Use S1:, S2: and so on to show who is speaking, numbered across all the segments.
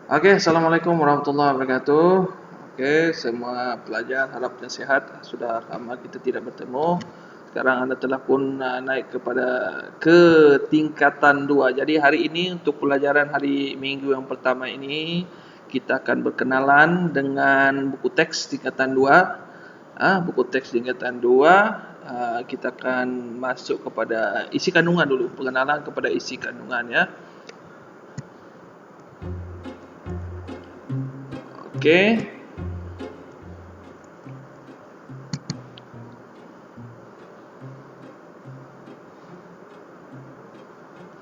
S1: Oke, Assalamualaikum warahmatullahi wabarakatuh. Oke, semua pelajar harapnya sehat. Sudah lama kita tidak bertemu. Sekarang Anda telah pun naik ke tingkatan 2. Jadi hari ini untuk pelajaran hari Minggu yang pertama ini kita akan berkenalan dengan buku teks tingkatan 2. Buku teks tingkatan 2. Kita akan masuk kepada isi kandungan dulu. Pengenalan kepada isi kandungan ya. Oke.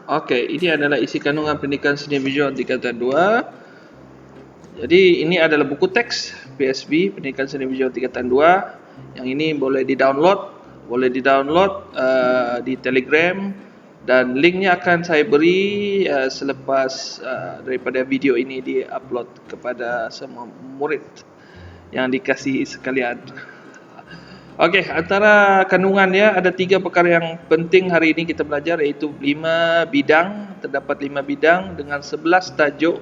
S1: Oke, ini adalah isi kandungan pendidikan seni visual tingkatan 2. Jadi ini adalah buku teks PSB pendidikan seni visual tingkatan 2. Yang ini boleh di-download di Telegram, dan linknya akan saya beri selepas daripada video ini di-upload kepada semua murid yang dikasihi sekalian. Okey, antara kandungannya ada 3 perkara yang penting hari ini kita belajar, iaitu 5 bidang. Terdapat 5 bidang dengan 11 tajuk,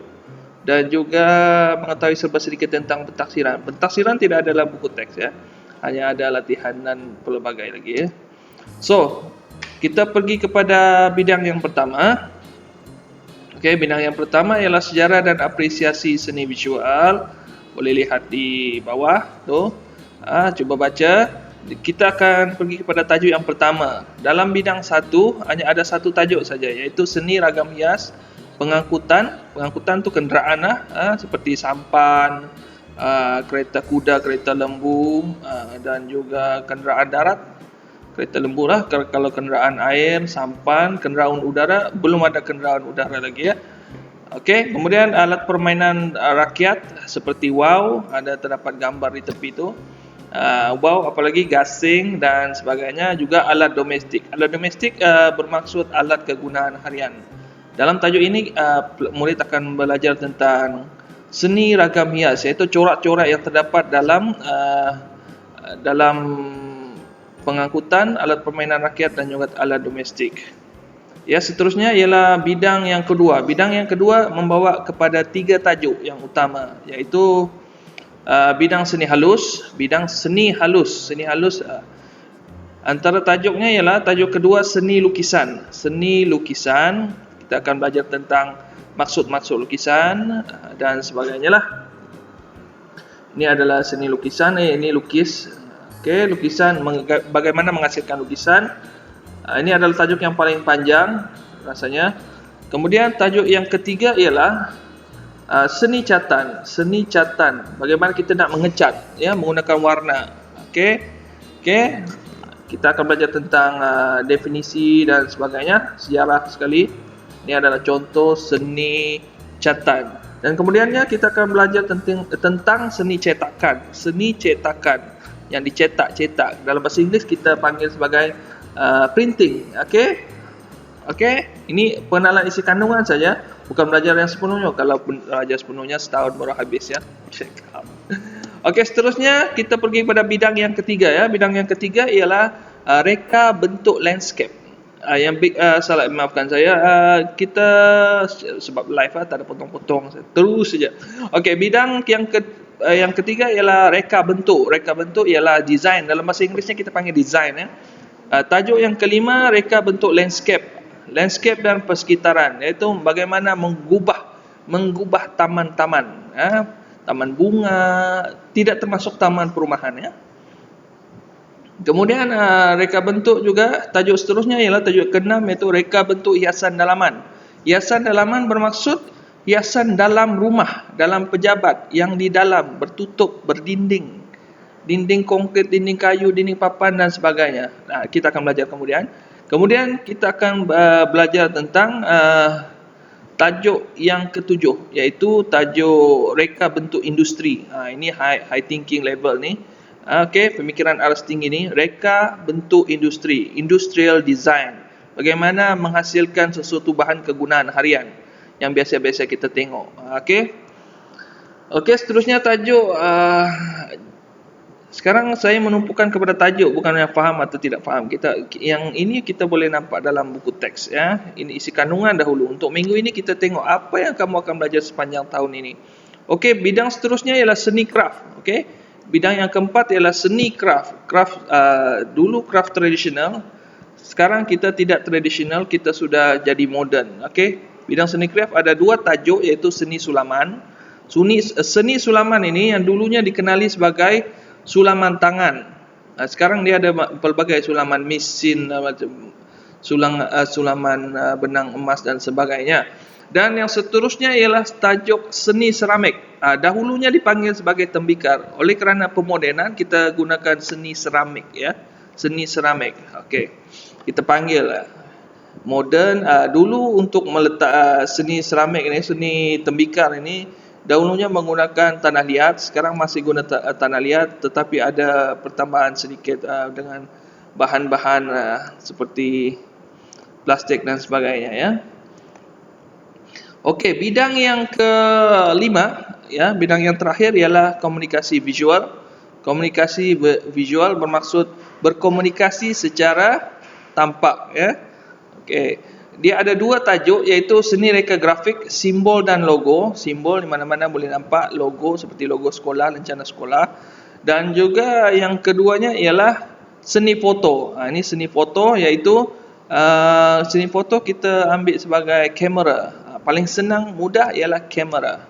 S1: dan juga mengetahui serba sedikit tentang pentafsiran. Pentafsiran tidak ada dalam buku teks ya. Hanya ada latihan dan pelbagai lagi ya. So, kita pergi kepada bidang yang pertama. Okey, bidang yang pertama ialah sejarah dan apresiasi seni visual. Boleh lihat di bawah tu. Cuba baca. Kita akan pergi kepada tajuk yang pertama. Dalam bidang 1 hanya ada satu tajuk saja, iaitu seni ragam hias pengangkutan. Pengangkutan tu kenderaan seperti sampan, kereta kuda, kereta lembu, dan juga kenderaan darat. Kereta lembu lah. Kalau kenderaan air, sampan, kenderaan udara, belum ada kenderaan udara lagi ya. Okey, kemudian alat permainan rakyat seperti wow, ada terdapat gambar di tepi tu. Wow, apalagi gasing dan sebagainya. Juga alat domestik. Alat domestik bermaksud alat kegunaan harian. Dalam tajuk ini murid akan belajar tentang seni ragam hias, iaitu corak-corak yang terdapat dalam pengangkutan, alat permainan rakyat dan juga alat domestik. Ya, seterusnya ialah bidang yang kedua. Bidang yang kedua membawa kepada 3 tajuk yang utama, iaitu bidang seni halus. Bidang seni halus. Seni halus antara tajuknya ialah tajuk kedua seni lukisan. Seni lukisan, kita akan belajar tentang maksud-maksud lukisan dan sebagainya lah. Ini adalah seni lukisan. Ini lukis. Okey, lukisan, bagaimana menghasilkan lukisan. Ini adalah tajuk yang paling panjang rasanya. Kemudian tajuk yang ketiga ialah seni catan. Seni catan, bagaimana kita nak mengecat ya, menggunakan warna. Okey. Kita akan belajar tentang definisi dan sebagainya, sejarah sekali. Ini adalah contoh seni catan. Dan kemudiannya kita akan belajar tentang seni cetakan. Seni cetakan yang dicetak-cetak. Dalam bahasa Inggeris kita panggil sebagai printing. Okey, ini pengenalan isi kandungan saja, bukan belajar yang sepenuhnya. Kalau belajar sepenuhnya setahun baru habis ya. Okey, seterusnya kita pergi pada bidang yang ketiga ya. Bidang yang ketiga ialah reka bentuk landscape. Salah, maafkan saya, kita sebab live tak ada potong-potong, terus saja. Okey, bidang yang ketiga ialah reka bentuk. Reka bentuk ialah design. Dalam bahasa Inggerisnya kita panggil design ya. Tajuk yang kelima, reka bentuk landscape. Landscape dan persekitaran, iaitu bagaimana mengubah taman-taman, taman bunga, tidak termasuk taman perumahan ya. Kemudian reka bentuk juga, tajuk seterusnya ialah tajuk ke-6, iaitu reka bentuk hiasan dalaman. Hiasan dalaman bermaksud hiasan dalam rumah, dalam pejabat, yang di dalam, bertutup, berdinding. Dinding konkrit, dinding kayu, dinding papan dan sebagainya. Kita akan belajar kemudian. Kemudian kita akan belajar tentang tajuk yang ketujuh, iaitu tajuk reka bentuk industri. Ini high thinking level ni. Okey, pemikiran aras tinggi ni, reka bentuk industri, industrial design. Bagaimana menghasilkan sesuatu bahan kegunaan harian yang biasa-biasa kita tengok. Okey, seterusnya tajuk Sekarang saya menumpukan kepada tajuk, bukan yang faham atau tidak faham. Yang ini kita boleh nampak dalam buku teks ya. Ini isi kandungan dahulu. Untuk minggu ini kita tengok apa yang kamu akan belajar sepanjang tahun ini. Okey, bidang seterusnya ialah seni craft. Okey. Bidang yang keempat ialah seni craft. Dulu craft tradisional. Sekarang kita tidak tradisional, kita sudah jadi moden. Okey. Bidang seni craft ada dua tajuk, iaitu seni sulaman. Seni sulaman ini yang dulunya dikenali sebagai sulaman tangan. Sekarang dia ada pelbagai sulaman mesin, sulaman benang emas dan sebagainya. Dan yang seterusnya ialah tajuk seni seramik. Dahulunya dipanggil sebagai tembikar. Oleh kerana pemodenan, kita gunakan seni seramik ya. Seni seramik. Okey. Kita panggil moden. Dulu untuk meletak seni seramik ini, seni tembikar ini, dahulunya menggunakan tanah liat, sekarang masih guna tanah liat, tetapi ada pertambahan sedikit dengan bahan-bahan seperti plastik dan sebagainya ya. Okey, bidang yang kelima ya, bidang yang terakhir ialah komunikasi visual. Komunikasi visual bermaksud berkomunikasi secara tampak ya. Okey. Dia ada dua tajuk, iaitu seni reka grafik, simbol dan logo. Simbol di mana-mana boleh nampak, logo seperti logo sekolah, lencana sekolah. Dan juga yang keduanya ialah seni foto. Ini seni foto, iaitu seni foto kita ambil sebagai kamera. Paling senang, mudah ialah kamera.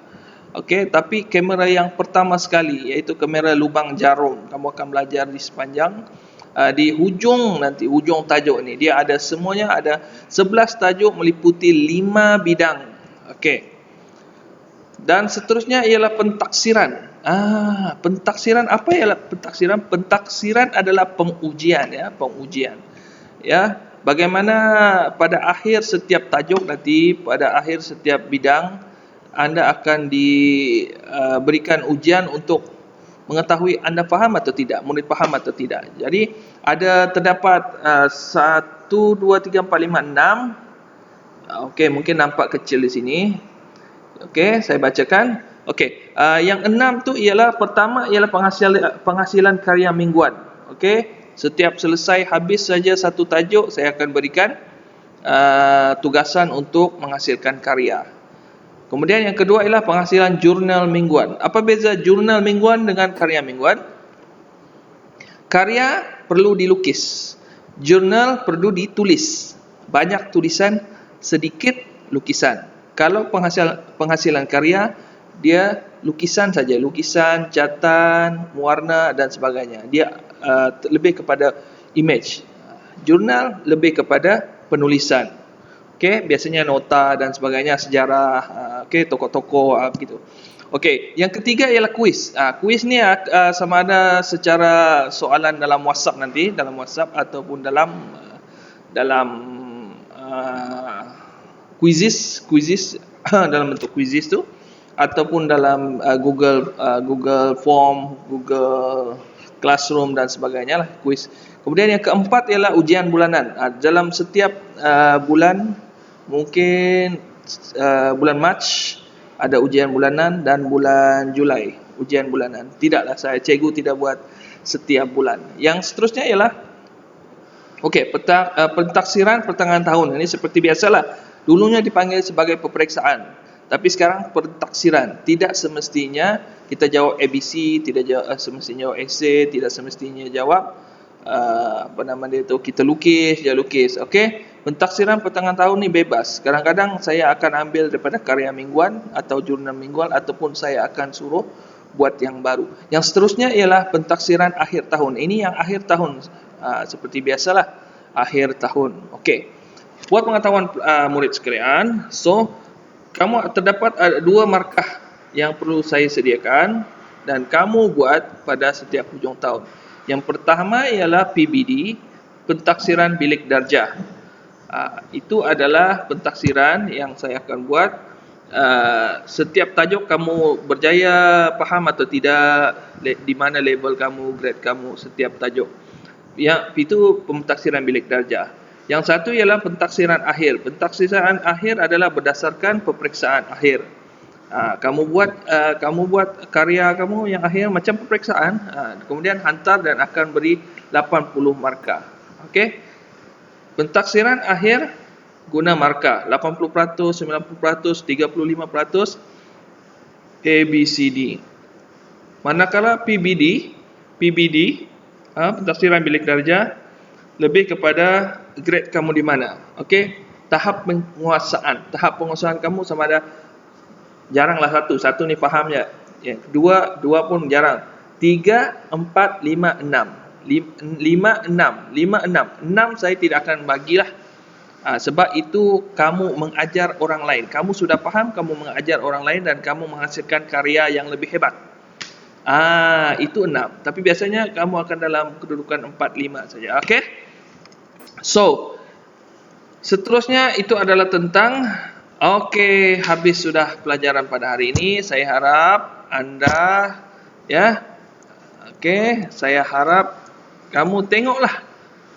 S1: Okey, tapi kamera yang pertama sekali, iaitu kamera lubang jarum. Kamu akan belajar di sepanjang di hujung tajuk ni dia ada semuanya, ada 11 tajuk meliputi 5 bidang. Okey. Dan seterusnya ialah pentaksiran. Pentaksiran, apa ialah pentaksiran? Pentaksiran adalah pengujian ya, pengujian. Ya, bagaimana pada akhir setiap tajuk nanti, pada akhir setiap bidang anda akan diberikan ujian untuk mengetahui anda faham atau tidak, murid faham atau tidak. Jadi terdapat 1, 2, 3, 4, 5, 6. Okey, mungkin nampak kecil di sini. Okey, saya bacakan. Okey, yang 6 tu ialah, pertama ialah penghasilan karya mingguan. Okey, setiap selesai habis saja satu tajuk, saya akan berikan tugasan untuk menghasilkan karya. Kemudian yang kedua ialah penghasilan jurnal mingguan. Apa beza jurnal mingguan dengan karya mingguan? Karya perlu dilukis. Jurnal perlu ditulis. Banyak tulisan, sedikit lukisan. Kalau penghasilan karya, dia lukisan saja. Lukisan, catatan, warna dan sebagainya. Dia lebih kepada image. Jurnal lebih kepada penulisan. Okey, biasanya nota dan sebagainya, sejarah, okey, tokoh-tokoh begitu. Okey, yang ketiga ialah kuis. Kuis ni sama ada secara soalan dalam WhatsApp nanti, dalam WhatsApp ataupun dalam quizzes dalam bentuk quizzes tu, ataupun dalam Google Form, Google Classroom dan sebagainya lah, kuis. Kemudian yang keempat ialah ujian bulanan. Dalam setiap bulan, mungkin bulan Mac ada ujian bulanan dan bulan Julai ujian bulanan. Tidaklah, cikgu tidak buat setiap bulan. Yang seterusnya ialah pentaksiran pertengahan tahun. Ini seperti biasalah. Dulunya dipanggil sebagai peperiksaan, tapi sekarang pentaksiran. Tidak semestinya kita jawab ABC, tidak semestinya jawab esei, tidak semestinya jawab kita lukis, dia lukis. Okey. Pentaksiran pertengahan tahun ni bebas. Kadang-kadang saya akan ambil daripada karya mingguan atau jurnal mingguan, ataupun saya akan suruh buat yang baru. Yang seterusnya ialah pentaksiran akhir tahun. Ini yang akhir tahun, seperti biasalah, akhir tahun. Okey. Buat pengetahuan murid sekalian, kamu terdapat 2 markah yang perlu saya sediakan dan kamu buat pada setiap hujung tahun. Yang pertama ialah PBD, pentaksiran bilik darjah. Itu adalah pentaksiran yang saya akan buat. Setiap tajuk kamu berjaya faham atau tidak, di mana level kamu, grade kamu setiap tajuk. Itu pentaksiran bilik darjah. Yang satu ialah pentaksiran akhir. Pentaksiran akhir adalah berdasarkan peperiksaan akhir. Kamu buat karya kamu yang akhir macam peperiksaan, kemudian hantar dan akan beri 80 markah. Okey. Pentaksiran akhir guna markah 80%, 90%, 35%, A, B, C, D. Manakala PBD, pentaksiran bilik darjah, lebih kepada grade kamu di mana. Okey, tahap penguasaan kamu sama ada, jaranglah satu ni faham je. Ya, dua pun jarang. 3, 4, 5, 6. 5, 6 saya tidak akan bagilah. Sebab itu kamu mengajar orang lain. Kamu sudah faham, kamu mengajar orang lain dan kamu menghasilkan karya yang lebih hebat. Itu 6. Tapi biasanya kamu akan dalam kedudukan 4, 5 saja. Okey. So, seterusnya itu adalah tentang, okey, habis sudah pelajaran pada hari ini. Saya harap anda, ya, okey, saya harap kamu tengoklah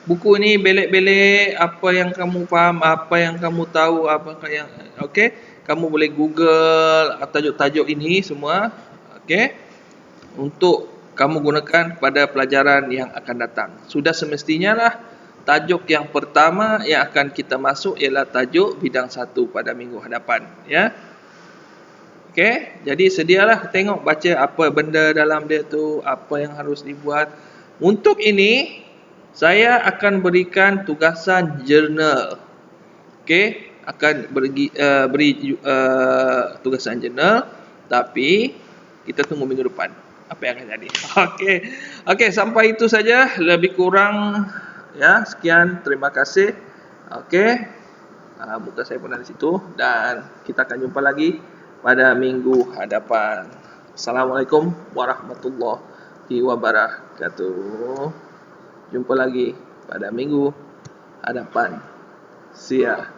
S1: buku ini belik-belik, apa yang kamu faham, apa yang kamu tahu, apa yang, okey, kamu boleh Google tajuk-tajuk ini semua, okey, untuk kamu gunakan pada pelajaran yang akan datang. Sudah semestinya lah tajuk yang pertama yang akan kita masuk ialah tajuk bidang 1 pada minggu hadapan, ya. Okey, jadi sedialah tengok, baca apa benda dalam dia tu, apa yang harus dibuat. Untuk ini saya akan berikan tugasan jurnal. Okey, akan beri tugasan jurnal, tapi kita tunggu minggu depan apa yang akan jadi. Okey, sampai itu saja, lebih kurang, ya, sekian, terima kasih. Okey, buka saya pun ada di situ dan kita akan jumpa lagi pada minggu hadapan. Assalamualaikum warahmatullahi wabarakatuh. Jumpa lagi pada minggu hadapan. See ya.